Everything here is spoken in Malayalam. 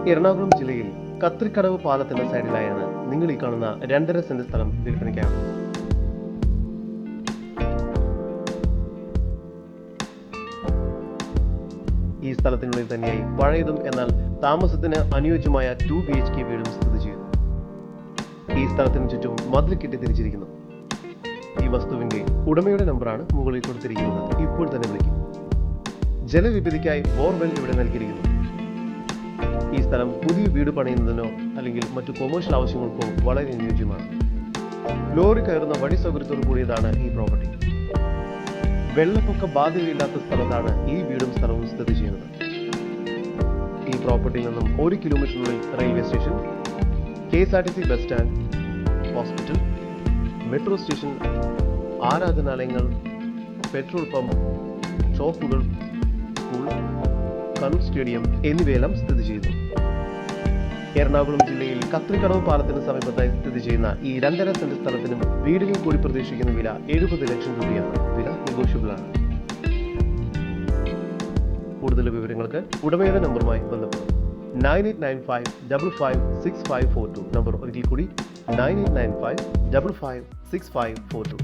എറണാകുളം ജില്ലയിൽ കത്രിക്കടവ് പാലത്തിന്റെ സൈഡിലായാണ് നിങ്ങൾ ഈ കാണുന്ന 2.5 സെന്റ് സ്ഥലം വിൽപ്പനയ്ക്കാണ്. ഈ സ്ഥലത്തിനുള്ളിൽ തന്നെയായി പഴയതും എന്നാൽ താമസത്തിന് അനുയോജ്യമായ 2 BHK വീടും സ്ഥിതി ചെയ്യുന്നു. ഈ സ്ഥലത്തിന് ചുറ്റും മതിൽ കെട്ടി തിരിച്ചിരിക്കുന്നു. ഈ വസ്തുവിന്റെ ഉടമയുടെ നമ്പറാണ് മുകളിൽ കൊടുത്തിരിക്കുന്നത്. ഇപ്പോൾ തന്നെ വിളിക്കും. ജലവിപത്തിക്കായി ബോർവെൽ ഇവിടെ നൽകിയിരിക്കുന്നു. ഈ സ്ഥലം പുതിയ വീട് പണിയുന്നതിനോ അല്ലെങ്കിൽ മറ്റു കൊമേഴ്ഷ്യൽ ആവശ്യങ്ങൾക്കോ വളരെ അനുയോജ്യമാണ്. ലോറി കയറുന്ന വഴി സൗകര്യത്തോടു കൂടിയതാണ് ഈ പ്രോപ്പർട്ടി. വെള്ളപ്പൊക്ക ബാധ്യതയില്ലാത്ത സ്ഥലത്താണ് ഈ വീടും സ്ഥലവും സ്ഥിതി ചെയ്യുന്നത്. ഈ പ്രോപ്പർട്ടിയിൽ നിന്നും 1 കിലോമീറ്ററിനുള്ളിൽ railway station, KSRTC bus stand, hospital, metro station, ആരാധനാലയങ്ങൾ, പെട്രോൾ പമ്പ്, ഷോപ്പുകൾ, സ്കൂൾ, കണ്ണൂർ സ്റ്റേഡിയം എന്നിവയെല്ലാം സ്ഥിതി ചെയ്യുന്നു. എറണാകുളം ജില്ലയിൽ കത്രിക്കടവ് പാലത്തിന് സമീപത്തായി സ്ഥിതി ചെയ്യുന്ന ഈ 2.5 സെന്റ് സ്ഥലത്തിനും വീടിനും കൂടി പ്രതീക്ഷിക്കുന്ന വില 70 ലക്ഷം രൂപയാണ്. വില നെഗോഷ്യബിൾ ആണ്. കൂടുതൽ വിവരങ്ങൾക്ക് ഉടമയുടെ നമ്പറുമായി ബന്ധപ്പെടും. 9895556542 നമ്പർ ഒരിക്കൽ കൂടി 9895556542.